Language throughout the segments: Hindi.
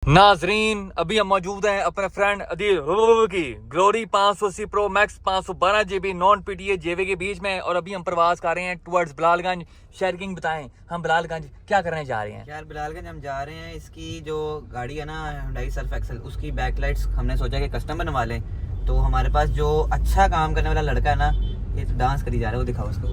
नाजरीन अभी हम मौजूद हैं अपने फ्रेंड अदील की glory 580 pro max 512 GB non PTA जेवे के बीच में, और अभी हम प्रवास कर रहे हैं टुवर्ड्स बिलालगंज। शेयर किंग बताएं हम बिलालगंज क्या करने जा रहे हैं? यार बिलालगंज हम जा रहे हैं, इसकी जो गाड़ी है ना Hyundai सर्फ एक्सेल, उसकी बैकलाइट्स हमने सोचा कि कस्टम बनवा लें। तो हमारे पास जो अच्छा काम करने वाला लड़का है ना, ये तो डांस करी जा रहा है, वो दिखाओ उसको।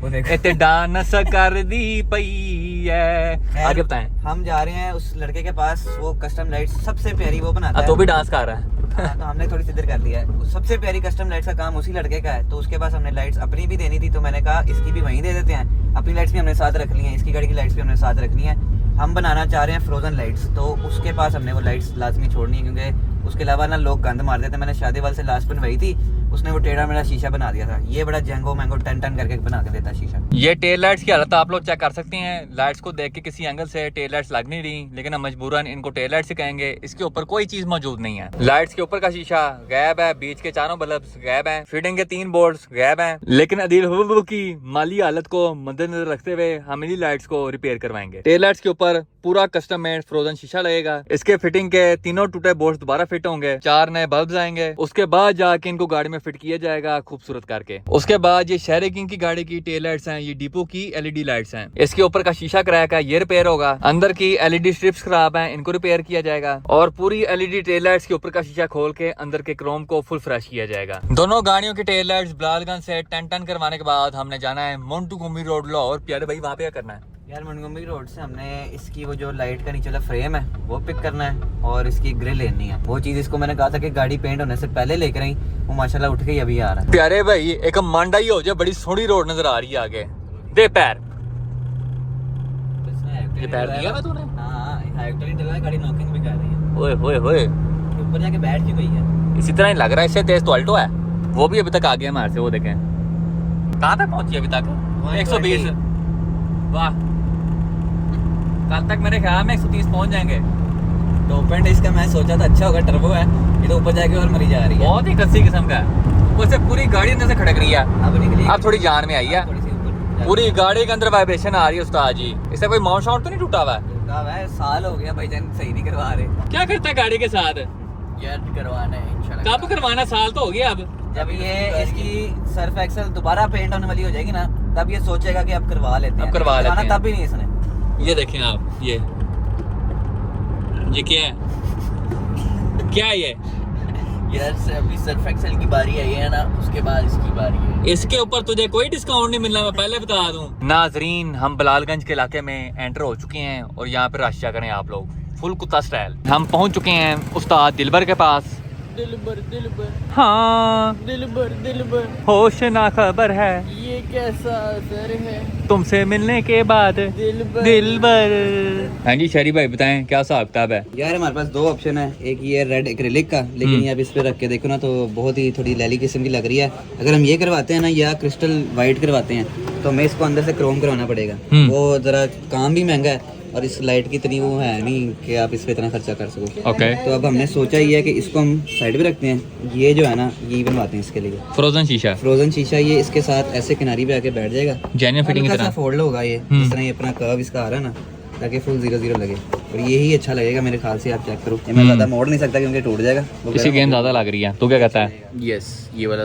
वो देखो इतने डांस कर दी पई है। आगे बताएं। हम जा रहे हैं उस लड़के के पास, वो कस्टम लाइट्स सबसे प्यारी वो बनाता है। तो भी डांस कर रहा है। तो हमने थोड़ी सी देर कर लिया है। सबसे प्यारी कस्टम लाइट्स का काम उसी लड़के का है। तो उसके पास हमने लाइट्स अपनी भी देनी थी, तो मैंने कहा इसकी भी वहीं दे देते हैं। अपनी लाइट्स भी हमने साथ रख ली हैं, इसकी गाड़ी की लाइट्स भी हमने साथ रखनी है। हम बनाना चाह रहे हैं फ्रोजन लाइट्स, तो उसके पास हमने वो लाइट्स लाजमी छोड़नी है, क्योंकि उसके अलावा ना लोग गंद मार देते। मैंने शादी वाले से लास्ट बनवाई थी, उसने वो टेढ़ा मेरा शीशा बना दिया था। ये बड़ा जेंगो मैंगो टन टन करके बना के देता शीशा। ये टेल लाइट्स की हालत आप लोग चेक कर सकते हैं। लाइट्स को देख के किसी एंगल से टेल लाइट्स लग नहीं रही, लेकिन हम मजबूरन इनको टेल लाइट्स कहेंगे। इसके ऊपर कोई चीज मौजूद नहीं है। लाइट्स के ऊपर का शीशा गायब है, बीच के चारों बल्ब गायब है, फीडिंग के 3 बोर्ड्स गायब हैं। लेकिन अदील की माली हालत को मद्देनजर रखते हुए हम इन्हीं लाइट्स को रिपेयर करवाएंगे। टेल लाइट्स के ऊपर पूरा कस्टम मेड फ्रोजन शीशा लगेगा। इसके फिटिंग के 3 टूटे बोर्ड्स दोबारा फिट होंगे, 4 नए बल्ब आएंगे। उसके बाद जाके इनको गाड़ी में फिट किया जाएगा खूबसूरत करके। उसके बाद ये शेयर किंग की गाड़ी की टेल लाइट्स हैं, ये डिपो की LED लाइट्स हैं। इसके ऊपर का शीशा क्रैक है, ये रिपेयर होगा। अंदर की LED स्ट्रिप्स खराब हैं, इनको रिपेयर किया जाएगा। और पूरी LED टेल लाइट्स के ऊपर का शीशा खोल के अंदर के क्रोम को फुल फ्रेश किया जाएगा। दोनों गाड़ियों की टेल लाइट्स बिलालगंज से टन करवाने के बाद हमने जाना है मोन्टू घूमी रोड लाहौर। प्यारे भाई वहाँ पे क्या करना है? यार मोंटगोमरी रोड से हमने इसकी वो जो लाइट का नीचे वाला फ्रेम है वो पिक करना है, और इसकी ग्रिल लेनी है। वो चीज इसको मैंने कहा था कि गाड़ी पेंट होने से पहले लेकर आई, वो माशाल्लाह उठ के ही अभी आ रहा है। प्यारे भाई एक मांडा ही हो जाए, बड़ी सोहनी रोड नजर आ रही है आगे। दे पैर, ये पैर दिया मैं तूने? हाँ हाइवेक्टर चला है, गाड़ी नॉकिंग भी कर रही है। ओए होए होए, ऊपर जाके बैठ की गई है। इसी तरह ही लग रहा है, इससे तेज तो अल्टो है। वो भी अभी तक आ गया हमारे से, वो देखें कहाँ तक पहुंची अभी तक। 120। वाह, कल तक मेरे ख्याल में 130 पहुंच जाएंगे। टॉप एंड इसका मैं सोचा था अच्छा होगा, टर्बो है, ये तो ऊपर जाके और मरी जा रही है। बहुत ही कस्सी किस्म का है। उससे पूरी गाड़ी अंदर से खड़क रही है, अब निकली, अब थोड़ी जान में आई है। थोड़ी सी ऊपर पूरी गाड़ी के अंदर वाइब्रेशन आ रही है उस्ताद जी। इससे कोई माउंट शाउंट तो नहीं टूटा हुआ है? टूटा हुआ है, साल हो गया भाईजान, सही नहीं करवा रहे। क्या करता है गाड़ी के साथ? यार करवाना है इंशाल्लाह। कब करवाना? साल तो हो गया। अब जब ये इसकी सर्फ एक्सेल दोबारा पेंट होने वाली हो जाएगी ना, तब ये सोचेगा कि अब करवा लेते हैं। अब करवा लेते हैं। तब भी नहीं इसने। ये देखें आप, ये क्या है? क्या है ये? यार अभी सर्फ एक्सेल की बारी आई है ना, उसके बाद इसकी बारी है। इसके ऊपर तुझे कोई डिस्काउंट नहीं मिलना, मैं पहले बता दूं। नाजरीन हम बिलालगंज के इलाके में एंटर हो चुके हैं, और यहाँ पे रश करें आप लोग फुल कुत्ता स्टाइल। हम पहुंच चुके हैं उस्ताद दिलबर के पास। दिलबर हाँ, दिलबर होश ना खबर है, ये कैसा असर है तुमसे मिलने के बाद दिलबर। हाँ जी शरी भाई बताएं क्या हिसाब किताब है? यार हमारे पास 2 ऑप्शन है, एक ये रेड एक्रिलिक का, लेकिन ये आप इस पे रख के देखो ना तो बहुत ही थोड़ी लैली किस्म की लग रही है। अगर हम ये करवाते हैं ना, या क्रिस्टल वाइट करवाते हैं, तो हमें इसको अंदर से क्रोम करवाना पड़ेगा। वो जरा काम भी महंगा है, और इस लाइट की इतनी वो है नहीं कि आप इस पे इतना खर्चा कर सको। ओके। तो अब हमने सोचा ही है कि इसको हम साइड पे रखते हैं। ये जो है ना, ये बनवाते हैं इसके लिए फ्रोजन शीशा। फ्रोजन शीशा ये इसके साथ ऐसे किनारी पे आके बैठ जाएगा, जेन्युइन फिटिंग की हल्का सा तरह। फोल्ड होगा ये, इस तरह ये अपना कर्व इसका आ रहा है ना, ताकि फुल 0-0 लगे। और यही अच्छा लगेगा मेरे ख्याल से। आप चेक करो, ये मैं ज़्यादा मोड़ नहीं सकता क्योंकि टूट जाएगा। इसी गेंद ज्यादा लग रही है, तू क्या कहता है? यस, ये वाला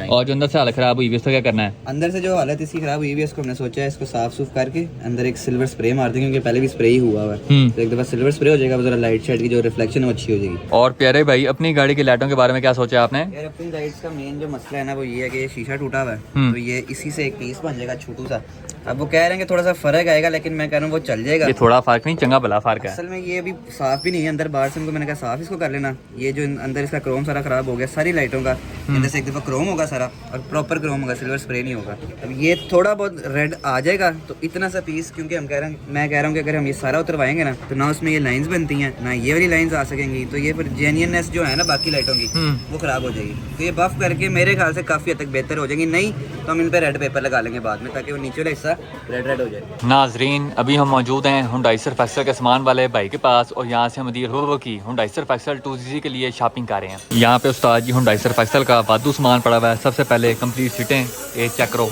और जो अंदर से हालत खराब हुई उसका क्या करना है? अंदर से जो हालत इसकी खराब हुई है, इसको हमने सोचा है इसको साफ सूफ करके अंदर एक सिल्वर स्प्रे मार देंगे, क्योंकि पहले भी स्प्रे ही हुआ है। तो एक दफा सिल्वर स्प्रे हो जाएगा, जरा लाइट शेड की जो रिफ्लेक्शन है वो अच्छी हो जाएगी। और प्यारे भाई अपनी गाड़ी की लाइटों के बारे में क्या सोचा आपने? यार अपनी लाइट्स का मेन जो मसला है ना, वो ये है कि ये शीशा टूटा हुआ है, तो ये इसी से एक पीस बन जाएगा छोटू सा। अब वो कह रहे हैं कि थोड़ा सा फर्क आएगा, लेकिन मैं कह रहा हूँ वो चल जाएगा। ये थोड़ा फर्क नहीं, चंगा भला फर्क है। असल में ये अभी साफ भी नहीं है अंदर बाहर से, उनको मैंने कहा साफ इसको कर लेना। ये जो अंदर इसका क्रोम सारा खराब हो गया, सारी लाइटों का अंदर से एक दफा क्रोम होगा सारा, और प्रॉपर क्रोम होगा, सिल्वर स्प्रे नहीं होगा। अब ये थोड़ा बहुत रेड आ जाएगा, तो इतना सा पीस, क्योंकि मैं कह रहा हूँ कि अगर हम ये सारा उतरवाएंगे ना, तो ना उसमें ये लाइंस बनती हैं, ना ये वाली लाइंस आ सकेंगी, तो ये फिर जेन्युइननेस जो है ना बाकी लाइटों की वो खराब हो जाएगी। तो ये बफ करके मेरे ख्याल से काफी हद तक बेहतर हो जाएगी। नहीं तो हम इन पे रेड पेपर लगा लेंगे बाद में, ताकि वो नीचे वाला हिस्सा रेड हो जाए। नाजरीन अभी हम मौजूद हैं हुंडई सर्फ एक्सेल के सामान वाले भाई के पास, और यहाँ से हम की हुंडई सर्फ एक्सेल 2CC के लिए शॉपिंग कर रहे हैं। यहाँ पे उस्ताद जी हुंडई सर्फ एक्सेल का वाधू सामान पड़ा हुआ है। सबसे पहले कंप्लीट सीटें ये चेक करो,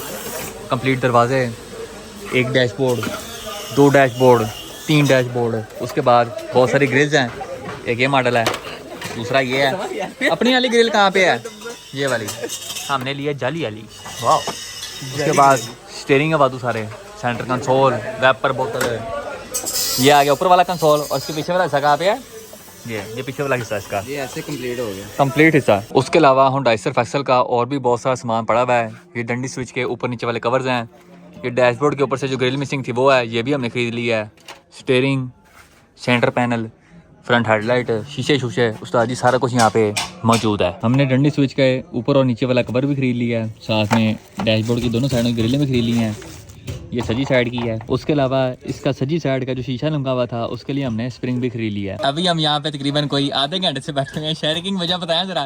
कंप्लीट दरवाजे, एक डैशबोर्ड, 2 डैशबोर्ड, 3 डैशबोर्ड, उसके बाद बहुत सारी ग्रिल्स हैं। एक ये मॉडल है, दूसरा ये है। अपनी वाली ग्रिल कहाँ पे है? ये वाली हमने लिया जाली वाली। वाह। उसके बाद स्टीयरिंग है वादू सारे, सेंटर कंसोल, रैपर बोतल, ये आ गया ऊपर वाला कंसोल। और इसके पीछे वाला हिस्सा कहाँ पे है? ये पीछे वाला हिस्सा इसका, ये ऐसे कंप्लीट हो गया, कंप्लीट हिस्सा। उसके अलावा Hyundai Accel का और भी बहुत सारा सामान पड़ा हुआ है। ये डंडी स्विच के ऊपर नीचे वाले कवर्स हैं। ये डैशबोर्ड के ऊपर से जो ग्रिल मिसिंग थी वो है, ये भी हमने खरीद लिया है। Steering, centre panel, front headlight, शीशे शूशे, उस्ताद जी सारा कुछ यहाँ पे मौजूद है। हमने डंडी स्विच के ऊपर और नीचे वाला कवर भी खरीद लिया है, साथ में डैशबोर्ड की दोनों साइडों की ग्रिलें भी खरीद ली हैं। ये सजी साइड की है। उसके अलावा इसका सजी साइड का जो शीशा लगा हुआ था उसके लिए हमने स्प्रिंग भी खरीद लिया है। अभी हम यहाँ पे तकरीबन कोई आधे घंटे से बैठे हुए हैं। शहर की वजह बताया जरा।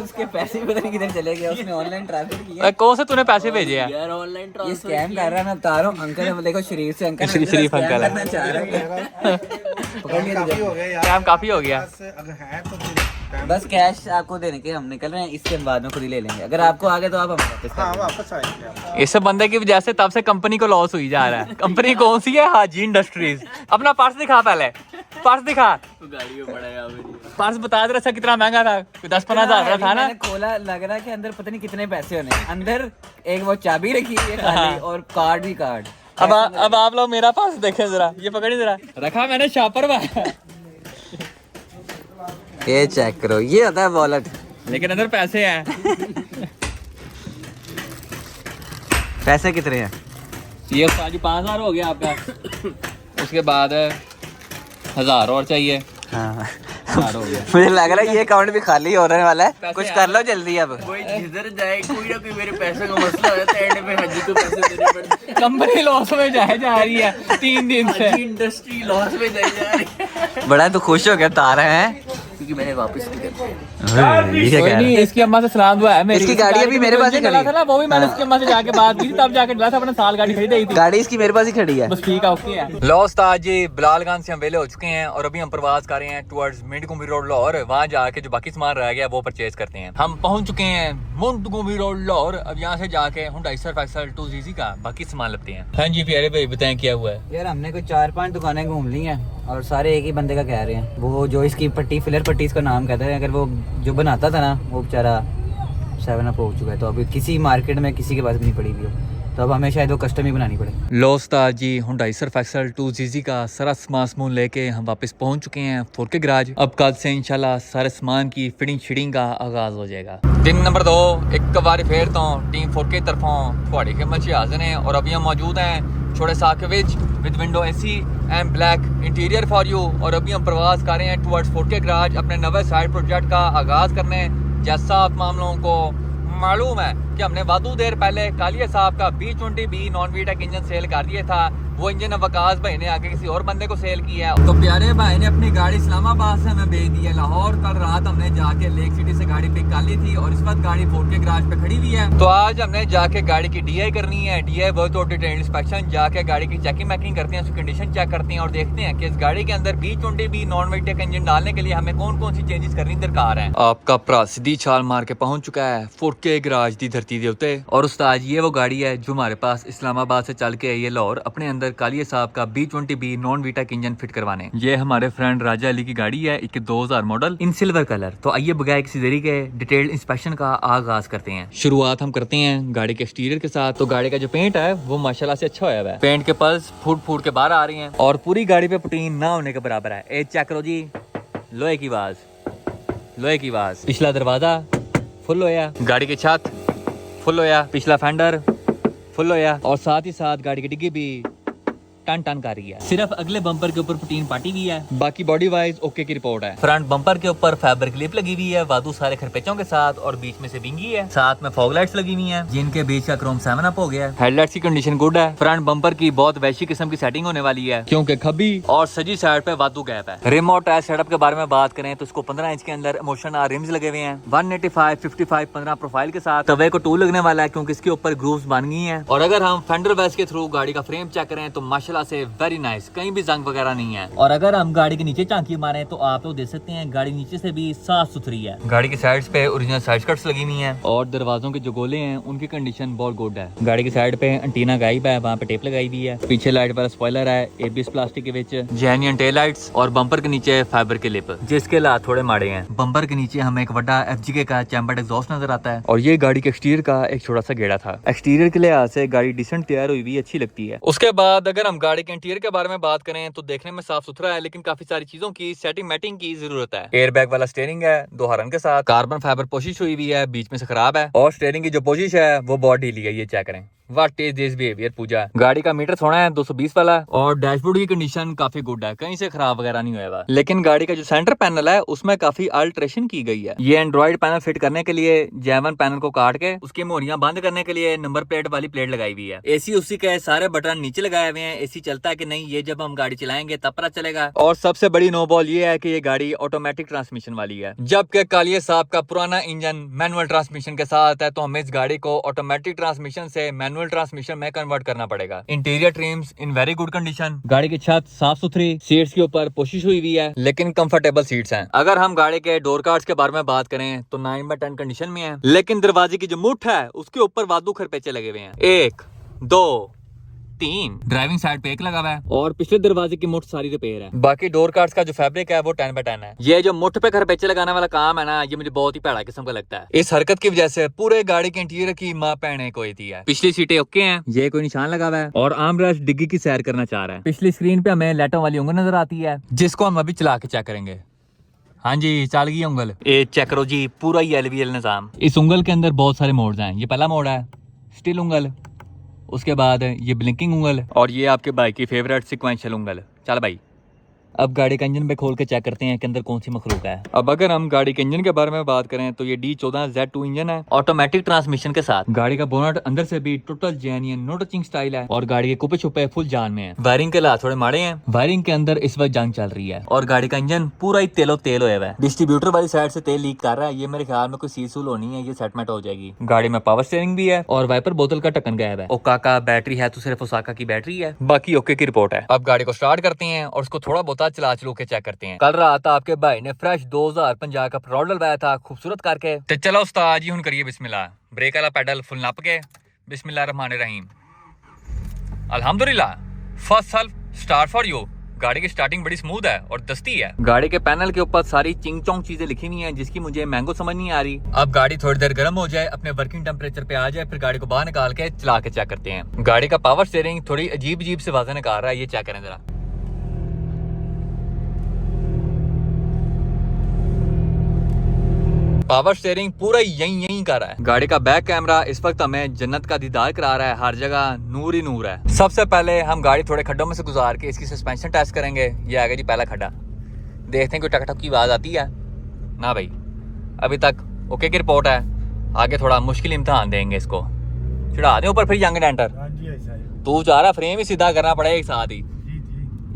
उसके पैसे पता नहीं किधर चले गए, उसने ऑनलाइन ट्रांसफर किया। कौन से तूने पैसे भेजे हैं? यार ऑनलाइन ट्रांसफर, ये स्कैम कर रहा है। मैं बता रहा हूं अंकल है, देखो शरीफ से अंकल, शरीफ अंकल है। पकड़ लिया, काम काफी हो गया। बस कैश आपको देने के हम निकल रहे हैं, इसके बाद में खुद ही ले लेंगे। अगर आपको आगे तो आप हमें वापस आएंगे। इस बंदे की वजह से तब से कंपनी को लॉस हुई जा रहा है। कंपनी कौन सी है? हाजी इंडस्ट्रीज। अपना पर्स दिखा, पहले पर्स दिखा। गाड़ी में पड़ा है पर्स बता दे रहा कितना महंगा था, 10-15 हज़ार का था ना। खोला, लग रहा है कि अंदर पता नहीं कितने पैसे होने। अंदर एक वो चाबी रखी है खाली और कार्ड भी कार्ड। अब आप लोग मेरा पर्स देखें जरा, ये पकड़िए जरा, रखा मैंने शॉपर में। ये चेक करो, ये होता है वॉलेट, लेकिन अंदर पैसे हैं। पैसे कितने हैं? ये 5,000 हो गया आपका। उसके बाद 1,000 और चाहिए। हाँ 1,000 हो गया। मुझे लग रहा है ये अकाउंट भी खाली होने वाला है, पैसे कुछ कर लो जल्दी। अब कोई जिधर जाए कोई ना कोई मेरे पैसे का मसला हो जाता है, एंड में हाजी को पैसे देने पड़ते हैं। कंपनी लॉस में जा रही है 3 दिन से। हाजी इंडस्ट्री लॉस में जाई जा रही है बड़ा तो खुश हो गया तारा है, क्योंकि मैंने वापस नहीं कर कोई नहीं, इसकी अम्मा से सलाम दुआ है मेरी। इसकी गाड़ी अभी मेरे पास ही खड़ी है। था ना, वो भी मैंने इसकी अम्मा से जाके बात की थी, तब जाके डला था, अपना साल गाड़ी खरीदी थी। गाड़ी इसकी मेरे पास ही खड़ी है। बस ठीक है, ओके है। लो उस्ताद जी, बिलालगंज से हम वेले हो चुके हैं और अभी हम प्रवास कर रहे हैं टुवर्ड्स मिंटगोमरी रोड लाहौर। वहाँ जाके जो बाकी सामान रह गया वो परचेज करते हैं। हम पहुंच चुके हैं मिंटगोमरी रोड लाहौर। अब यहाँ से जाके Hyundai Accel 2ZZ का बाकी सामान लेते हैं। हाँ जी प्यारे भाई बताएं क्या हुआ है? यार हमने कोई 4-5 दुकानें घूम ली हैं और सारे एक ही बंदे का कह रहे हैं। वो जो इसकी पट्टी, फिलर पट्टी इसका नाम कहते हैं, अगर वो जो बनाता था ना वो बेचारा 7 अप हो चुका है, तो अभी किसी मार्केट में किसी के पास भी नहीं पड़ी हुई हो, तो अब हमें शायद वो कस्टम ही बनानी पड़े। लो उस्ताद जी, Hyundai Accel 2ZZ का सारा सामान लेके हम वापस पहुंच चुके हैं 4K गैराज। अब कल से इंशाल्लाह सारे सामान की फिटिंग शिटिंग का आगाज हो जाएगा। दिन नंबर 2 एक बार फिर तो टीम 4K तरफों थोड़ी खिदमत च हाजिर हैं और अभी हम मौजूद हैं छोटे सा के with window AC and black interior for you. और अभी हम प्रवास कर रहे हैं टुवर्ड्स 4K गैराज, अपने नवे साइड प्रोजेक्ट का आगाज करने। जैसा आप मामलों को मालूम है कि हमने वादू देर पहले कालिया साहब का B20B non Vtech engine cell कर दिया था। वो इंजन वकास भाई ने आगे किसी और बंदे को सेल किया है। तो प्यारे भाई ने अपनी गाड़ी इस्लामाबाद से हमें भेज दी है लाहौर। कल रात हमने जाके लेक सिटी से गाड़ी पिक कर ली थी और इस वक्त गाड़ी 4K गैराज पे खड़ी हुई है। तो आज हमने जाके गाड़ी की DI करनी है। DI वर्थ और डिटेल इंस्पेक्शन, जाके गाड़ी की चेकिंग मैकिंग करते हैं, उसकी कंडीशन चेक करते हैं और देखते हैं कि इस गाड़ी के अंदर B20B नॉन वीटेक इंजन डालने के लिए हमें कौन कौन सी चेंजेस करनी दरकार है। आपका भरा सीधी छाल मार के पहुंच चुका है 4K गैराज दी धरती के उत्ते। और उस्ताद ये वो गाड़ी है जो हमारे पास इस्लामाबाद से चल के आई है लाहौर, अपने अंदर कालिया साहब का B20B non Vtech engine fit करवाने। ये हमारे फ्रेंड राजा अली की गाड़ी है, 2000 मॉडल इन सिल्वर कलर। तो आइए बगैर किसी देरी के डिटेल्ड इंस्पेक्शन का आगाज करते हैं। शुरुआत हम करते हैं गाड़ी के एक्सटीरियर के साथ। तो गाड़ी का जो पेंट है वो माशाल्लाह से अच्छा हुआ है। पेंट के पल्स फूट के बाहर आ रही हैं और पूरी गाड़ी पे पुटीन ना होने के बराबर है। ए चेक करो जी, लोहे की आवाज, लोहे की आवाज। पिछला दरवाजा फुल होया, गाड़ी की छत फुल होया, पिछला फेंडर फुल होया और साथ ही साथ गाड़ी की डिग्गी भी टन टन कर रही है। सिर्फ अगले बम्पर के ऊपर पुटीन पाटी हुई है, बाकी बॉडी वाइज ओके की रिपोर्ट है। फ्रंट बम्पर के ऊपर फैब्रिक क्लिप लगी हुई है वादू सारे खरपेचों के साथ और बीच में से विंगी है। साथ में फॉग लाइट्स लगी हुई हैं जिनके बीच का क्रोम 7 अप हो गया है। हेडलाइट्स की कंडीशन गुड है। फ्रंट बम्पर की बहुत वैसी किस्म की सेटिंग होने वाली है क्योंकि खब्बी और सजी साइड पे वादू गैप है। रिम और टायर सेटअप के बारे में बात करें तो इसको 15 इंच के अंदर इमोशन रिम्स लगे हुए हैं 185 55 15 प्रोफाइल के साथ। तवे को टूल लगने वाला है क्योंकि इसके ऊपर ग्रूव्स बन गई हैं। और अगर हम फेंडर वेल्स के थ्रू गाड़ी का फ्रेम चेक करें तो माशाल्लाह क्लास है, वेरी नाइस, कहीं भी जंग वगैरह नहीं है। और अगर हम गाड़ी के नीचे झांकी मारे तो आप लोग देख सकते हैं गाड़ी नीचे से भी साफ सुथरी है। गाड़ी की साइड्स पे ओरिजिनल साइड स्कर्ट्स लगी हुई हैं और दरवाजों के जो गोले हैं उनकी कंडीशन बहुत गुड है। गाड़ी की साइड पे एंटीना गायब है, वहाँ पे टेप लगाई हुई है। पीछे लाइट वाला स्पॉइलर है, एबीएस प्लास्टिक के विच, जेन्युइन टेल लाइट्स और बम्पर के नीचे फाइबर के लिप जिसके हालात थोड़े माड़े हैं। बम्पर के नीचे हमें एक बड़ा एफजीके का चैम्बर्ड एग्जॉस्ट नजर आता है और ये गाड़ी के एक्सटीरियर का एक छोटा सा गेड़ा था। एक्सटीरियर के लिहाज से गाड़ी डिसेंट तैयार हुई हुई अच्छी लगती है। उसके बाद अगर हम गाड़ी के इंटीरियर के बारे में बात करें तो देखने में साफ सुथरा है, लेकिन काफी सारी चीजों की सेटिंग मैटिंग की जरूरत है। एयर बैग वाला स्टीयरिंग है 2 हॉर्न के साथ, कार्बन फाइबर पोशिश हुई हुई है, बीच में से खराब है और स्टीयरिंग की जो पोशिश है वो बहुत ढीली है। ये चेक करें, व्हाट इज दिस बिहेवियर पूजा। गाड़ी का मीटर थोड़ा है 220 वाला और डैशबोर्ड की कंडीशन काफी गुड है, कहीं से खराब वगैरह नहीं हुआ। लेकिन गाड़ी का जो सेंटर पैनल है उसमें काफी अल्ट्रेशन की गई है। ये एंड्रॉइड पैनल फिट करने के लिए J1 पैनल को काट के उसकी मोहरियां बंद करने के लिए नंबर प्लेट वाली प्लेट लगाई हुई है। एसी उसी के सारे बटन नीचे लगाए हुए हैं। एसी चलता है कि नहीं ये जब हम गाड़ी चलाएंगे तब पता चलेगा। और सबसे बड़ी नो बॉल ये है कि ये गाड़ी ऑटोमेटिक ट्रांसमिशन वाली है, जबकि कालिया साहब का पुराना इंजन मैनुअल ट्रांसमिशन के साथ है। तो हमें इस गाड़ी को ऑटोमेटिक ट्रांसमिशन से मैनुअल ट्रांसमिशन में कन्वर्ट करना पड़ेगा। Interior TRIMS in very good condition, गाड़ी की छत साफ सुथरी, सीट्स के ऊपर पोशिश हुई हुई है लेकिन कंफर्टेबल सीट्स हैं। अगर हम गाड़ी के डोर कार्ड्स के बारे में बात करें तो 9/10 कंडीशन में है, लेकिन दरवाजे की जो मुठ है उसके ऊपर वादू खरपेचे लगे हुए हैं। 1 2 3 ड्राइविंग साइड पे एक लगा हुआ है और पिछले दरवाजे की मुठ सारी रिपेयर है। बाकी डोर कार्ड्स का जो फैब्रिक है वो 10/10 है। ये जो मुठ पे खरपेचे लगाने वाला काम है ना, ये मुझे बहुत ही भैड़ा किस्म का लगता है। इस हरकत की वजह से पूरे गाड़ी के इंटीरियर की मां पहने कोई थी है। पिछली सीटें ओके हैं, ये कोई निशान लगा हुआ है और आर्मरेस्ट डिग्गी की सैर करना चाह रहा है। पिछली स्क्रीन पे हमें लाइटों वाली उंगल नजर आती है जिसको हम अभी चला के चेक करेंगे। हाँ जी, चल गई उंगल। ये चेक करो जी, पूरा ही एलवीएल निजाम। इस उंगल के अंदर बहुत सारे मोड्स हैं। ये पहला मोड है स्टिल उंगल, उसके बाद ये ब्लिंकिंग उंगल और ये आपके बाइक की फेवरेट सिक्वेंशियल उंगल। चल भाई, अब गाड़ी का इंजन पे खोल के चेक करते हैं कि अंदर कौन सी मखलूक है। अब अगर हम गाड़ी के इंजन के बारे में बात करें तो ये D14Z2 इंजन है ऑटोमेटिक ट्रांसमिशन के साथ। गाड़ी का बोनट अंदर से भी total genuine no touching style है और गाड़ी के कुपे छुपे फुल जान में है। वायरिंग के हालात थोड़े माड़े हैं, वायरिंग के अंदर इस वक्त जंग चल रही है और गाड़ी का इंजन पूरा ही तेलो तेल हुआ है। डिस्ट्रीब्यूटर वाली साइड से तेल लीक कर रहा है। ये मेरे ख्याल में कोई सीसूल होनी है, ये सेटमेंट हो जाएगी। गाड़ी में पावर स्टीयरिंग भी है और वाइपर बोतल का ढक्कन गायब है। ओकाका बैटरी है तो सिर्फ ओसाका की बैटरी है, बाकी ओके की रिपोर्ट है। अब गाड़ी को स्टार्ट करते हैं और उसको थोड़ा बहुत चला चलू के चेक करते हैं। कल रात आपके भाई ने फ्रेश 2050 का पेट्रोल डलवाया था खूबसूरत करके। तो चलो उस्ताद जी हुन करिए बिस्मिल्लाह। ब्रेक वाला पेडल फुल नप के बिस्मिल्लाह रहमान रहीम। अल्हम्दुलिल्लाह, first self start for you. गाड़ी की स्टार्टिंग बड़ी स्मूथ है और दस्ती है। गाड़ी के पैनल के ऊपर सारी चिंग चोंग चीजें लिखी हुई हैं जिसकी मुझे मैंगो समझ नहीं आ रही। अब गाड़ी थोड़ी देर गर्म हो जाए, अपने वर्किंग टेम्परेचर पे आ जाए, फिर गाड़ी को बाहर निकाल के चला के चेक करते हैं। गाड़ी का पावर स्टीयरिंग थोड़ी अजीब अजीब से आवाजें निकाल रहा है, ये चेक करें जरा। पावर स्टीयरिंग पूरा यही कर रहा है। गाड़ी का बैक कैमरा इस वक्त हमें जन्नत का दीदार करा रहा है, हर जगह नूर ही नूर है। सबसे पहले हम गाड़ी थोड़े खड्डों में से गुजार के इसकी सस्पेंशन टेस्ट करेंगे। ये आ गया जी पहला खड्डा, देखते हैं कोई टक टक की आवाज आती है ना। भाई अभी तक ओके की रिपोर्ट है। आगे थोड़ा मुश्किल इम्तिहान देंगे, इसको चढ़ा दें ऊपर फिर यंग डेंटर। तू जा रहा फ्रेम ही सीधा करना पड़ेगा एक साथ ही।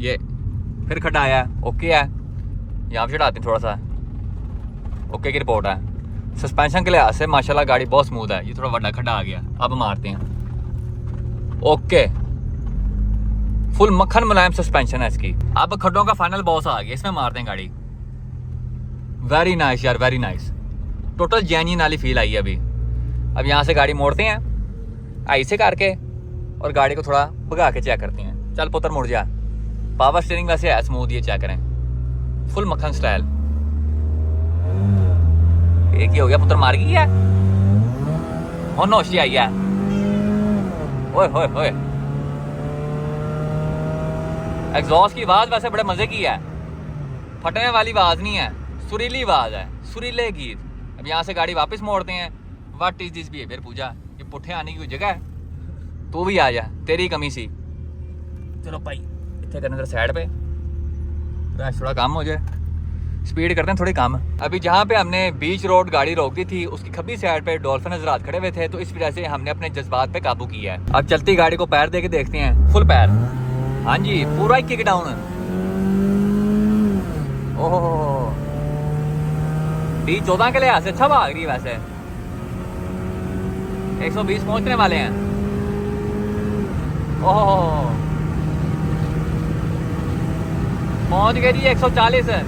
ये फिर खड्डा आया, ओके है, यहाँ पे चढ़ाते हैं थोड़ा सा, ओके की रिपोर्ट है। सस्पेंशन के लिहाज से माशाल्लाह गाड़ी बहुत स्मूथ है। ये थोड़ा बड़ा खड्डा आ गया, अब मारते हैं। ओके, फुल मक्खन मुलायम सस्पेंशन है इसकी। अब खड्डों का फाइनल बॉस आ गया, इसमें मारते हैं गाड़ी। वेरी नाइस यार, वेरी नाइस, टोटल जेन्युइन वाली फील आई है अभी। अब यहाँ से गाड़ी मोड़ते हैं ऐसे करके और गाड़ी को थोड़ा भगा के चेक करते हैं। चल पुत्र मुड़ जा। पावर स्टीयरिंग वैसे है स्मूथ, ये चेक करें, फुल मक्खन स्टाइल। एक ही हो गया, पुत्र मार गई है, होशी आई है। ओए होए होए, एग्जॉस्ट की आवाज वैसे बड़े मजे की है, फटने वाली आवाज नहीं है, सुरीली आवाज है, सुरीले गीत। अब यहाँ से गाड़ी वापस मोड़ते हैं। व्हाट इज दिस बिहेवियर पूजा, ये पुट्ठे आने की कोई जगह है? तू भी आ जा, तेरी कमी सी। चलो भाई इतने करने साइड पे रश थोड़ा कम हो जाए, स्पीड करते हैं थोड़ी कम। अभी जहाँ पे हमने बीच रोड गाड़ी रोक दी थी उसकी खब्बी साइड पे डॉल्फिन हजरात खड़े हुए थे, तो इस वजह से हमने अपने जज्बात पे काबू किया है। अब चलती गाड़ी को पैर दे के देखते हैं, फुल पैर, हाँ जी पूरा ही किक डाउन। ओहो, D14 के लिहाज से अच्छा भाग रही है वैसे। 120 पहुंचने वाले हैं। ओहो पहुंच गए जी 140 है।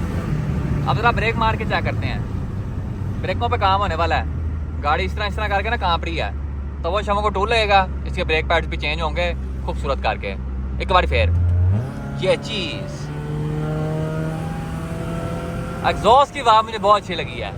अब जरा ब्रेक मार के चेक करते हैं, ब्रेकों पे काम होने वाला है। गाड़ी इस तरह करके ना कांप रही है, तो वो शमों को टूल लगेगा, इसके ब्रेक पैड्स भी चेंज होंगे खूबसूरत करके। एक बार फिर ये चीज एग्जॉस्ट की आवाज मुझे बहुत अच्छी लगी है।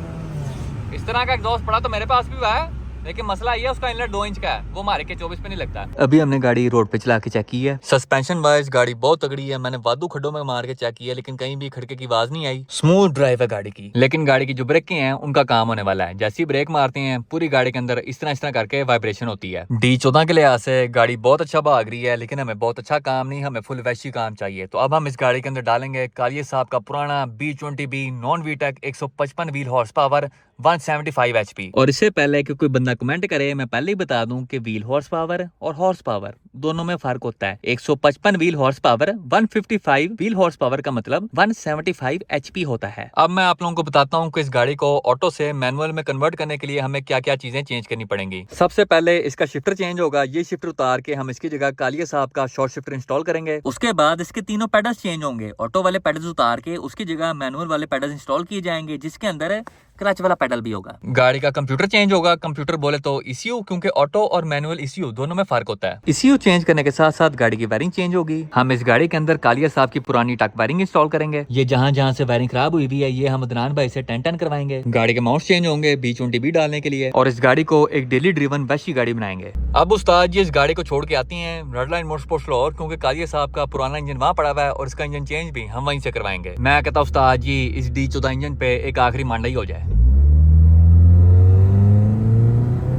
इस तरह का एग्जॉस्ट पड़ा तो मेरे पास भी हुआ है, लेकिन मसला ये है उसका इनलेट 2 इंच का है, वो हमारे के 24 पे नहीं लगता। अभी हमने गाड़ी रोड पे चला के चेक की है, सस्पेंशन वाइज गाड़ी बहुत तगड़ी है। मैंने वादू खड्डों में मार के चेक किया, लेकिन कहीं भी खड़के की आवाज नहीं आई। स्मूथ ड्राइव है गाड़ी की। लेकिन गाड़ी की जो ब्रेकें हैं उनका काम होने वाला है। जैसे ही ब्रेक मारते हैं पूरी गाड़ी के अंदर इस तरह करके वाइब्रेशन होती है। D14 के लिहाज से गाड़ी बहुत अच्छा भाग रही है, लेकिन हमें बहुत अच्छा काम नहीं, हमें फुल वैशी काम चाहिए। तो अब हम इस गाड़ी के अंदर डालेंगे कालिया साहब का पुराना B20B non Vtech 155 wheel horse power 175 HP। और इससे पहले कि कोई बंदा कमेंट करे, मैं पहले ही बता दूं कि व्हील हॉर्स पावर और हॉर्स पावर दोनों में फर्क होता है। 155 wheel horse power 155 wheel horse power का मतलब 175 HP होता है। अब मैं आप लोगों को बताता हूं कि इस गाड़ी को ऑटो से मैनुअल में कन्वर्ट करने के लिए हमें क्या क्या चीजें चेंज करनी पड़ेंगी। सबसे पहले इसका शिफ्टर चेंज होगा। ये शिफ्टर उतार के हम इसकी जगह कालिया साहब का शॉर्ट शिफ्टर इंस्टॉल करेंगे। उसके बाद इसके तीनों पेडल्स चेंज होंगे। ऑटो वाले पेडल्स उतार के उसकी जगह मैनुअल वाले पेडल्स इंस्टॉल किए जाएंगे, जिसके अंदर क्लच वाला पेडल भी होगा। गाड़ी का कंप्यूटर चेंज होगा। कंप्यूटर बोले तो ECU, क्योंकि ऑटो और मैनुअल ECU दोनों में फर्क होता है। ECU चेंज करने के साथ साथ गाड़ी की वायरिंग चेंज होगी। हम इस गाड़ी के अंदर कालिया साहब की पुरानी टक वायरिंग इंस्टॉल करेंगे। ये जहां से वायरिंग खराब हुई भी है, ये हम अदनान भाई से 10 करवाएंगे। गाड़ी के माउंट्स चेंज होंगे B20B डालने के लिए, और इस गाड़ी को एक डेली ड्रिवन वैशी गाड़ी बनाएंगे। अब उस्ताद जी इस गाड़ी को छोड़ के आती है रेड लाइन मोटरस्पोर्ट्स लाहौर, क्योंकि कालिया साहब का पुराना इंजन वहाँ पड़ा हुआ है और इसका इंजन चेंज भी हम वहीं से करवाएंगे। मैं कहता हूँ उस्ताद जी इस D14 इंजन पे एक आखिरी मांडा ही हो जाए।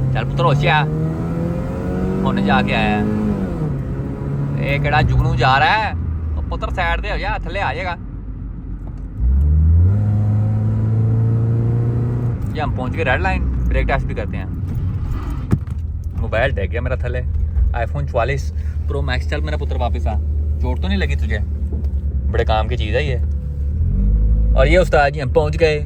चल पुत्र होशिया होने जाके आया ये केड़ा जुगनू जा रहा है, तो पुत्र साइड दे हो जा, थल्ले आ जाएगा। ये हम पहुंच गए रेड लाइन। ब्रेक टेस्ट भी करते हैं। मोबाइल देख गया मेरा थल्ले, iPhone 44 Pro Max। चल मेरा पुत्र वापस आ, चोट तो नहीं लगी तुझे? बड़े काम की चीज है ये। और ये उस्ताद जी हम पहुंच गए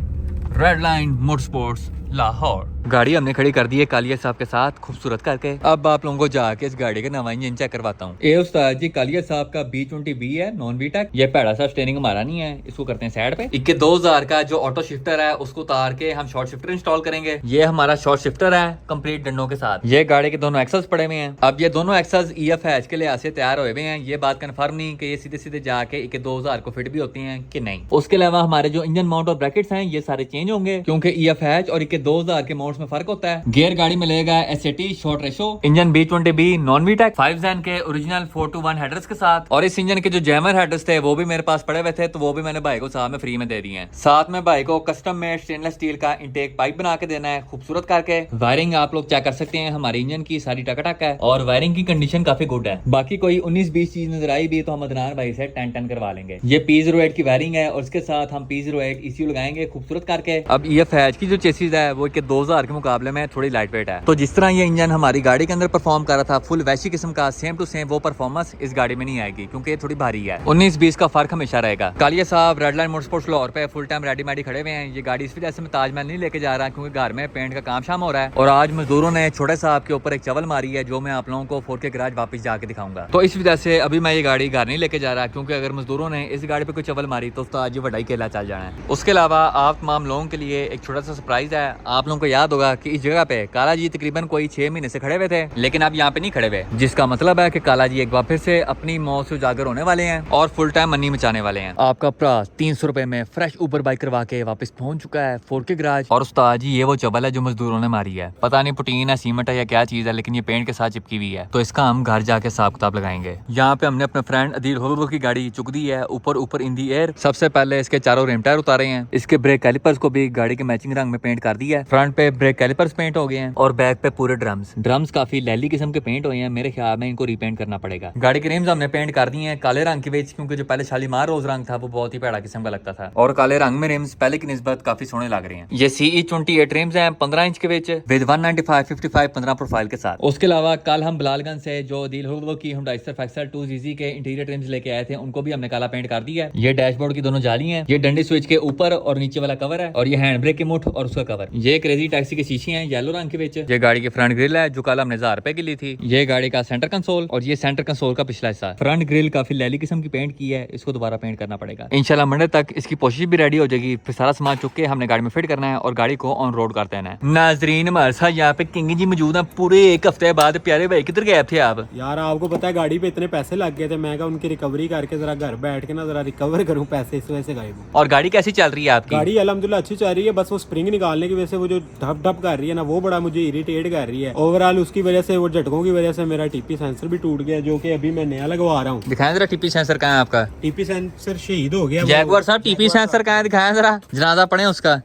रेड लाइन मोटरस्पोर्ट्स लाहौर। गाड़ी हमने खड़ी कर दी है कालिया साहब के साथ खूबसूरत करके। अब आप लोगों को जाके इस गाड़ी का नवा इंजन चेक करवाता हूँ। ये उस्ताद जी कालिया साहब का B20B है नॉन वीटेक। ये पैड़ा सा स्टीयरिंग हमारा नहीं है, इसको करते हैं साइड पे। 21,000 का जो ऑटो शिफ्टर है उसको उतार के हम शॉर्ट शिफ्टर इंस्टॉल करेंगे। ये हमारा शॉर्ट शिफ्टर है कंप्लीट डंडों के साथ। ये गाड़ी के दोनों एक्सेस पड़े हुए हैं। अब ये दोनों एक्सेस EFH के लिहाज से तैयार हुए हैं। ये बात कन्फर्म नहीं कि ये सीधे सीधे जाके 21,000 को फिट भी होती है कि नहीं। उसके अलावा हमारे जो इंजन माउंट और ब्रैकेट्स हैं ये सारे चेंज होंगे, क्योंकि EFH और 21,000 के माउंट्स में फर्क होता है। गियर गाड़ी में लेगा SAT short ratio. Engine B20B non Vtech 5 Jain के ओरिजिनल 4-to-1 हेडर्स के साथ। और इस इंजन के जो जैमर हेडर्स थे वो भी मेरे पास पड़े हुए थे, तो वो भी मैंने भाई को साथ में फ्री में दे दिए हैं। साथ में भाई को कस्टम मेड स्टेनलेस स्टील का इंटेक पाइप बना के देना है खूबसूरत करके। वायरिंग आप लोग चेक कर सकते हैं, हमारे इंजन की सारी टकाटक है और वायरिंग की कंडीशन काफी गुड है। बाकी कोई 19-20 चीज नजर आई भी तो हम अदनान भाई से 10 करवा लेंगे। ये P08 की वायरिंग है और उसके साथ हम P08 ECU लगाएंगे खूबसूरत करके। अब EFH की जो चेसिस है वो 2000 के मुकाबले में थोड़ी लाइट वेट है। तो जिस तरह ये इंजन हमारी गाड़ी के अंदर परफॉर्म कर रहा था फुल वैसी किस्म का, सेम टू सेम वो परफॉर्मेंस इस गाड़ी में नहीं आएगी, क्योंकि ये थोड़ी भारी है। 19-20 का फर्क हमेशा रहेगा। कालिया साहब रेड लाइन मोटरस्पोर्ट्स लाहौर पे फुल टाइम रेडी मेडी खड़े हुए हैं। ये गाड़ी इस वजह से मैं ताजमहल नहीं लेके जा रहा, क्योंकि घर में पेंट का काम शाम हो रहा है और आज मजदूरों ने छोटे साहब के ऊपर एक चवल मारी है, जो मैं आप लोगों को 4K गैराज वापस जाके दिखाऊंगा। तो इस वजह से अभी मैं ये गाड़ी घर नहीं लेके जा रहा, क्योंकि अगर मजदूरों ने इस गाड़ी पे कोई चवल मारी तो आज ये वडाई केला चल जाना है। उसके अलावा आप तमाम लोगों के लिए एक छोटा सा सरप्राइज है। आप लोगों को याद होगा कि इस जगह पे काला जी तकरीबन कोई 6 महीने से खड़े हुए थे, लेकिन अब यहाँ पे नहीं खड़े हुए, जिसका मतलब है कि काला जी एक बार फिर से अपनी मौत से उजागर होने वाले हैं और फुल टाइम मनी मचाने वाले हैं। आपका भरा 300 रुपए में फ्रेश ऊबर बाइक करवा के वापस पहुंच चुका है 4K गैराज। और उस्ताद जी ये वो चबल है जो मजदूरों ने मारी है, पता नहीं पुटीन है, सीमेंट है या क्या चीज है, लेकिन ये पेंट के साथ चिपकी हुई है। तो इसका हम घर जाके हिसाब किताब लगाएंगे। यहाँ पे हमने अपने फ्रेंड अदील होलो की गाड़ी चुक दी है ऊपर इन दी एयर। सबसे पहले इसके चारों रिम टायर उतारे हैं। इसके ब्रेक कैलिपर्स को भी गाड़ी के मैचिंग रंग में पेंट कर दिया है। फ्रंट पे ब्रेक कैलिपर्स पेंट हो गए हैं और बैक पे पूरे ड्रम्स काफी लैली किस्म के पेंट हुए हैं। मेरे ख्याल में इनको रीपेंट करना पड़ेगा। गाड़ी के रिम्स हमने पेंट कर दिए हैं काले रंग के बेच, क्योंकि जो पहले शालीमार रोज रंग था वो बहुत ही पैड़ा किस्म का लगता था, और काले रंग में रिम्स पहले की निस्बत काफी सोने लग रहे हैं। ये CE28 रिम्स हैं 15 इंच के बेच विद 195/55 15 प्रोफाइल के साथ। उसके अलावा कल हम बिलालगंज से जो दिल हुर्दो की Hyundai Surf Excel 2ZZ के इंटीरियर रिम्स लेके आए थे, उनको भी हमने काला पेंट कर दिया है। ये डैशबोर्ड की दोनों जाली हैं, ये डंडी स्विच के ऊपर और नीचे वाला कवर है, और ये हैंड ब्रेक की मुठ और उसका कवर। ये क्रेजी टैक्सी गैलेक्सी की शीशी हैं येलो रंग के विच। ये गाड़ी की फ्रंट ग्रिल है जो कल हमने 1000 रुपए की ली थी। ये गाड़ी का सेंटर कंसोल और ये सेंटर कंसोल का पिछला हिस्सा। फ्रंट ग्रिल काफी लैली किस्म की पेंट की है, इसको दोबारा पेंट करना पड़ेगा इंशाल्लाह। मंडे तक इसकी पोशिश भी रेडी हो जाएगी। फिर सारा सामान चुक के हमने गाड़ी में फिट करना है और गाड़ी को ऑन रोड कर देना है। नाजरीन हमारे साथ यहाँ पे किंग जी मौजूद है। पूरे एक हफ्ते बाद प्यारे भाई किधर गए थे आप? यार आपको पता है गाड़ी पे इतने पैसे लग गए थे, मैं कहा उनकी रिकवरी करके जरा घर बैठ के ना जरा रिकवर करूं पैसे, इस वजह से गायब हूं। और गाड़ी कैसी चल रही है आपकी? गाड़ी अल्हम्दुलिल्लाह अच्छी चल रही है, बस वो स्प्रिंग निकालने की वजह से वो जो ढप ढप कर रही है ना वो बड़ा मुझे इरिटेट कर रही है। ओवरऑल उसकी वजह से, वो झटकों की वजह से मेरा टीपी सेंसर भी टूट गया, जो कि अभी मैं नया लगवा रहा हूँ। दिखाएं जरा टीपी सेंसर कहाँ है आपका? टीपी सेंसर शहीद हो गया। जैगुआर साहब टीपी सेंसर कहाँ है, दिखाएं जरा, जनाजा पड़े उसका।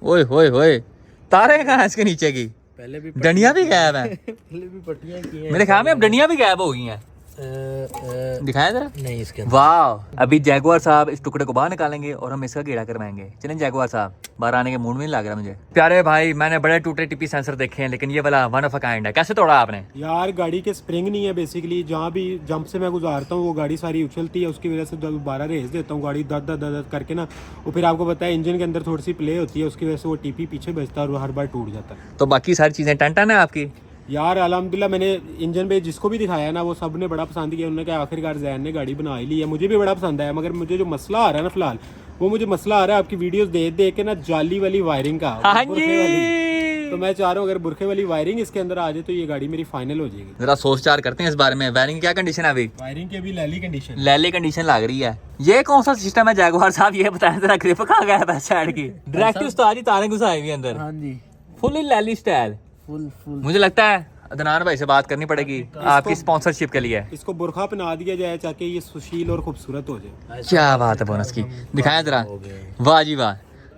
ओए होए होए, तारे कहाँ है इसके नीचे की? पहले भी डंडियां भी गायब है। पहले भी पट्टियां की हैं। मेरे ख्याल में अब डंडियां भी गायब हो गई हैं। दिखाएं जरा। नहीं इसके वाह, अभी जैगुआर साहब इस टुकड़े को बाहर निकालेंगे और हम इसका गेड़ा करवाएंगे। चलें जैगुआर साहब, बाहर आने के मूड में नहीं लग रहा मुझे। प्यारे भाई मैंने बड़े टूटे टीपी सेंसर देखे हैं, लेकिन ये वाला वन ऑफ अ काइंड है। कैसे तोड़ा आपने? यार गाड़ी के स्प्रिंग नहीं है बेसिकली, जहाँ भी जंप से मैं गुजारता हूँ वो गाड़ी सारी उछलती है, उसकी वजह से दोबारा रेस देता हूँ गाड़ी दर्द दर्द दर्द करके ना। और फिर आपको पता है इंजन के अंदर थोड़ी सी प्ले होती है, उसकी वजह से वो टीपी पीछे बजता है और हर बार टूट जाता है। तो बाकी सारी चीजें टन टन है आपकी? यार अल्हम्दुलिल्लाह मैंने इंजन पे जिसको भी दिखाया ना वो सब ने बड़ा पसंद किया। उन्होंने कहा आखिरकार जैन ने गाड़ी बना ही ली है, मुझे भी बड़ा पसंद आया। मगर मुझे जो मसला आ रहा है ना फिलहाल, वो मुझे मसला आ रहा है आपकी वीडियोस देख देख के ना जाली वाली वायरिंग का, हाँ बुरखे वाली। जी, तो मैं चाह रहा हूँ अगर बुरखे वाली वायरिंग इसके अंदर आ जाए तो ये गाड़ी मेरी फाइनल हो जाएगी। जरा सोच विचार करते हैं इस बारे में। वायरिंग क्या कंडीशन है अभी? वायरिंग की अभी लैली कंडीशन। लैले कंडीशन लग रही है। ये कौन सा सिस्टम है जैगुआर साहब, ये बताएं जरा। ग्रिप कहाँ गया है साइड की? डायरेक्ट उस्ताद जी तारें घुसाई हुई अंदर, हाँ जी फुल लैली स्टाइल। फुल मुझे लगता है अदनान भाई से बात करनी पड़ेगी आपकी स्पॉन्सरशिप के लिए। इसको बुरखा पहना दिया जाए ताकि ये सुशील और खूबसूरत हो जाए। क्या बात है बोनस की, दिखाएं जरा। वाह जी वाह,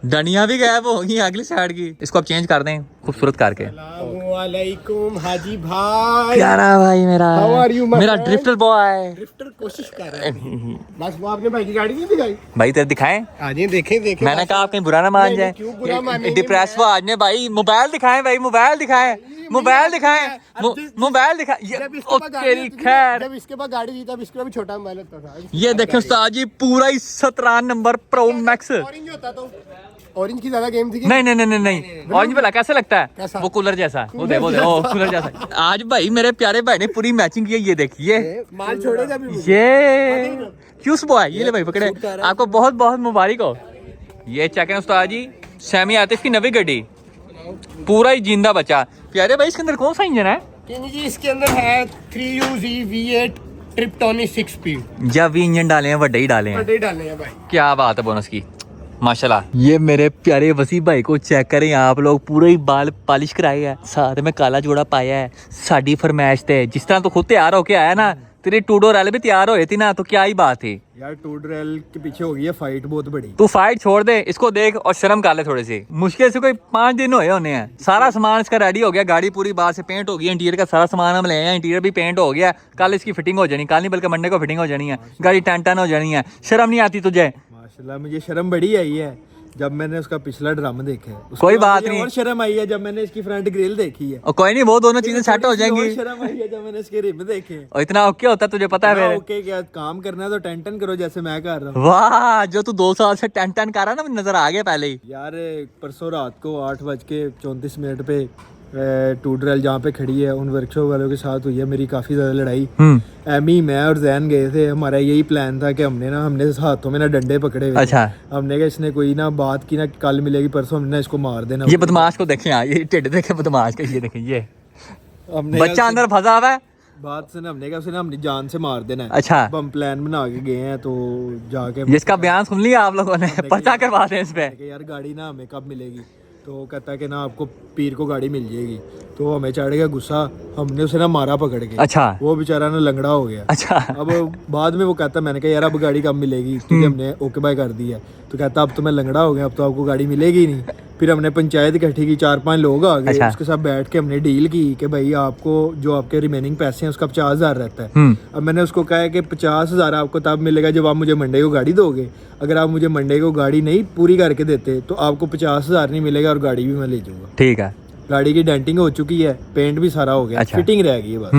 डंडियां भी गायब हो गई अगली साइड की। इसको अब चेंज कर दें खूबसूरत करके। अस्सलामुअलैकुम हाजी भाई। प्यारा भाई मेरा, How are you, my मेरा friend? Drifter boy. ड्रिफ्टर कोशिश कर रहे हैं। बस वो आपने भाई की गाड़ी नहीं दिखाई? भाई तेरे दिखाएं। आज ही देखें देखें। मैंने कहा आप कहीं बुरा ना मान नहीं, जाए। क्यों बुरा मानेंगे? डिप्रेस वो आज ने भाई मोबाइल दिखाएं, भाई मोबाइल दिखाएं, मोबाइल दिखाएं, मोबाइल दिखाएं। ओ तेरी खैर, जब इसके पास गाड़ी थी तब इसके पास भी छोटा मोबाइल होता था। ये देखें उस्ताद जी, पूरा ही 17 नंबर प्रो मैक्स। ऑरेंज होता तो ऑरेंज की ज्यादा गेम थी कि? नहीं नहीं नहीं नहीं, ऑरेंज भला कैसे लगता है? कैसा? वो कूलर जैसा, वो दे ओ कूलर जैसा। आज भाई मेरे प्यारे भाई ने पूरी मैचिंग की है। ये देखिए, माल छोड़ेगा भी मुझे। ये क्यूस बॉय, ये ले भाई पकड़े, आपको बहुत बहुत मुबारक हो। ये चेक है उस्ताद जी, सेमी आतिफ की नवी गड्डी, पूरा ही जिंदा बचा। प्यारे भाई इसके अंदर कौन सा इंजन है? जी इसके अंदर है 3UZ V8 ट्रिप्टोनी 6 स्पीड। जब भी इंजन डाले हैं वड्डे ही डाले हैं। बड़े डाले हैं भाई। क्या बात है बोनस की, माशाल्लाह। ये मेरे प्यारे वसी भाई को चेक करें आप लोग, पूरे ही बाल पॉलिश कराए है, साथ में काला जोड़ा पाया है। साड़ी फरमाइश थे, जिस तरह तो खुद तैयार होके आया ना, तेरी टूडो रैल भी तैयार हो थी ना, तो क्या ही बात थी यार। टूड रेल के पीछे हो गई है फाइट बहुत बड़ी। तू फाइट छोड़ दे, इसको देख और शर्म कर ले थोड़ी सी। मुश्किल से कोई 5 दिन होने हैं, सारा सामान इसका रेडी हो गया। गाड़ी पूरी बाहर से पेंट हो गई, इंटीरियर का सारा सामान हम ले आए हैं, इंटीरियर भी पेंट हो गया। कल इसकी फिटिंग हो जानी, कल नहीं बल्कि मंडे को फिटिंग हो जानी है। गाड़ी टन टन हो जानी है। शर्म नहीं आती तुझे? माशाल्लाह मुझे शर्म बड़ी आई है जब मैंने उसका पिछला ड्रामा देखा है। उसके कोई बाद बात मुझे नहीं। और शर्म आई है जब मैंने इसकी फ्रंट ग्रिल देखी है। और कोई नहीं, वो दोनों चीजें सेट हो और जाएंगी। शर्म आई है जब मैंने इसके रिम देखे। और इतना ओके होता है तुझे पता है मेरे? ओके क्या काम करना है तो टेंशन करो जैसे मैं कर रहा हूँ। वाह, जो तू 2 साल से टन टन कर रहा है ना, मुझे नजर आ गया पहले ही। यार परसों रात को 8:34 पे टूड रेल जहाँ पे खड़ी है उन वर्कशॉप वालों के साथ हुई है मेरी काफ़ी ज़्यादा लड़ाई। एमी मैं और जैन गए थे, हमारा यही प्लान था कि हमने हाथों में ना डंडे पकड़े हुए थे। अच्छा, हमने कहा इसने कोई ना बात की ना कल मिलेगी परसों हमने इसको मार देना। ये बदमाश को देखें यार, ये टेढ़े देखे बदमाश का, ये देखें ये हमने बच्चा अंदर फंसा हुआ है। बात से ना हमने कहा उसे ना अपनी जान से मार देना है। अच्छा, अब हम प्लान बना के गए हैं तो जाके जिसका बयान सुन लिया आप लोगों ने, पर्चा करवा दें इस पे। कि यार गाड़ी ना हमें कब मिलेगी, तो वो कहता है कि ना आपको पीर को गाड़ी मिल जाएगी। तो हमें चढ़ गया गुस्सा, हमने उसे ना मारा पकड़ के। अच्छा, वो बेचारा ना लंगड़ा हो गया। अच्छा, अब बाद में वो कहता, मैंने कहा यार अब गाड़ी कब मिलेगी, क्योंकि हमने ओके बाय कर दी है। तो कहता अब तो मैं लंगड़ा हो गया, अब तो आपको गाड़ी मिलेगी नहीं। फिर हमने पंचायत इकट्ठी की, 4-5 लोग आ गए। अच्छा। उसके साथ बैठ के हमने डील की कि भाई आपको जो आपके रिमेनिंग पैसे हैं उसका 50,000 रहता है। अब मैंने उसको कहा है कि 50,000 आपको तब मिलेगा जब आप मुझे मंडे को गाड़ी दोगे। अगर आप मुझे मंडे को गाड़ी नहीं पूरी करके देते तो आपको 50,000 नहीं मिलेगा और गाड़ी भी मैं ले जाऊंगा। ठीक है। गाड़ी की डेंटिंग हो चुकी है, पेंट भी सारा हो गया, अच्छा। फिटिंग रह गई है बस।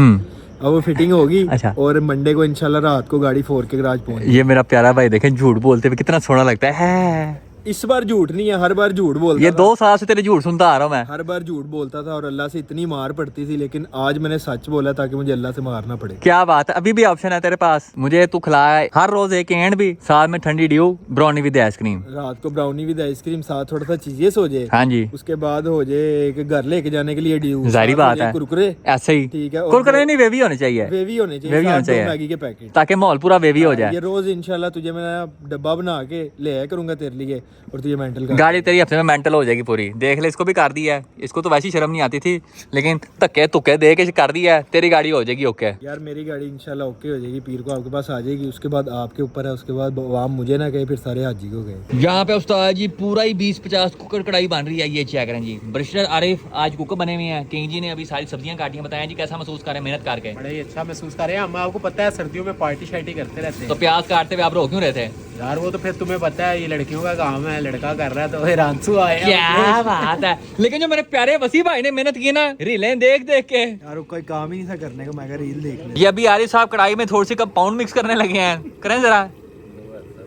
अब वो फिटिंग होगी। अच्छा। और मंडे को इंशाल्लाह रात को गाड़ी 4 के गराज पहुंच। ये मेरा प्यारा भाई देखें, झूठ बोलते हुए कितना सोना लगता है। इस बार झूठ नहीं है, हर बार झूठ बोलता ये था। 2 साल से तेरे झूठ सुनता आ रहा हूँ मैं। हर बार झूठ बोलता था और अल्लाह से इतनी मार पड़ती थी, लेकिन आज मैंने सच बोला ताकि मुझे अल्लाह से मार ना पड़े। क्या बात है, अभी भी ऑप्शन है तेरे पास। मुझे तू खिलाए हर रोज एक एंड भी, साथ में ठंडी ड्यू, ब्राउनी विद आइसक्रीम। रात को ब्राउनी विद आइसक्रीम, साथ थोड़ा सा चीजें सो जाए, हाँ जी, उसके बाद हो जाए एक घर लेके जाने के लिए ड्यू, जाहिर साथ हो बात जाए है। कुरकुरे, ऐसे ही ठीक है, और कुरकुरे नहीं, वेवी होने चाहिए, वेवी होने चाहिए, वेवी होने साथ दो चाहिए। मैगी के पैकेट, ताकि माहौल पूरा वेवी हो जाए। ये रोज इंशाल्लाह तुझे मैं डब्बा बना के ले आया करूंगा तेरे लिए, और तुझे मेंटल कर गाड़ी तेरी हफ्ते में मेंटल हो जाएगी पूरी। देख ले, इसको भी कर दिया है, इसको तो वैसी शर्म नहीं आती थी, लेकिन धक्के तुक्के दे के कर दिया है, तेरी गाड़ी हो जाएगी ओके। यार मेरी गाड़ी इंशाल्लाह ओके हो जाएगी, पीर को आपके पास आ जाएगी, उसके बाद आपके ऊपर है, उसके बाद आवाम मुझे ना कहे फिर सारे हाजी को कहे। यहाँ पे उस्ताद जी पूरा ही 20-50 कुकर कढ़ाई बन रही है, ये चेक करें जी। बरिस्टर आरिफ आज कुकर बने हुए हैं, किंग जी ने अभी सारी सब्जियां काटी हैं। बताएं जी कैसा महसूस कर रहे हैं मेहनत करके? बड़ा ही अच्छा महसूस कर रहे हैं हम। आपको पता है सर्दियों में पार्टी शार्टी करते रहते तो हैं प्याज काटते हुए आप रो क्यों रहे थे? यार। वो तो फिर तुम्हें पता है ये लड़कियों का काम है, लड़का कर रहा है तो हिरानसू आए हैं। क्या बात है, लेकिन जो मेरे प्यारे वसी भाई ने मेहनत की ना, रीलें देख देख के। यार कोई काम ही नहीं था करने का, मैं कहा रील देख ले। ये अभी आरिफ साहब कढ़ाई में थोड़ी सी कंपाउंड मिक्स करने लगे हैं, करें जरा।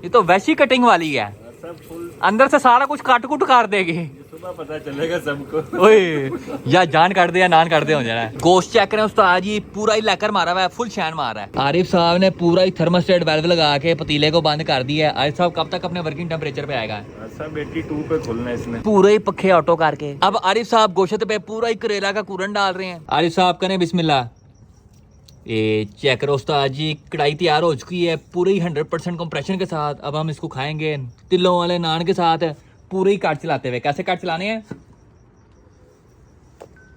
ये तो वैसी कटिंग वाली है, अंदर से सारा कुछ काट कुट कर देगी, सुबह पता चलेगा सबको। ओए या जान काट दे या नान काट दे हो जाना है। गोश्त चेक करें उस्ताद जी, पूरा ही लैकर मारा हुआ है, फुल शैन मार रहा है। आरिफ साहब ने पूरा ही थर्मोस्टेट वाल्व लगा के पतीले को बंद कर दिया है। आरिफ साहब कब तक अपने वर्किंग टेम्परेचर पे आएगा? सब 82 पे खोलना है इसमें। पूरे ही पखे ऑटो करके। अब आरिफ साहब गोश्त पे पूरा ही करेला का कूरन डाल रहे हैं। आरिफ साहब करें बिस्मिल्लाह। ये चेक करो उस्ताद जी, कढ़ाई तैयार हो चुकी है पूरी 100% कंप्रेशन के साथ। अब हम इसको खाएंगे तिलों वाले नान के साथ, पूरे ही काट चलाते हुए। कैसे काट चलाने हैं?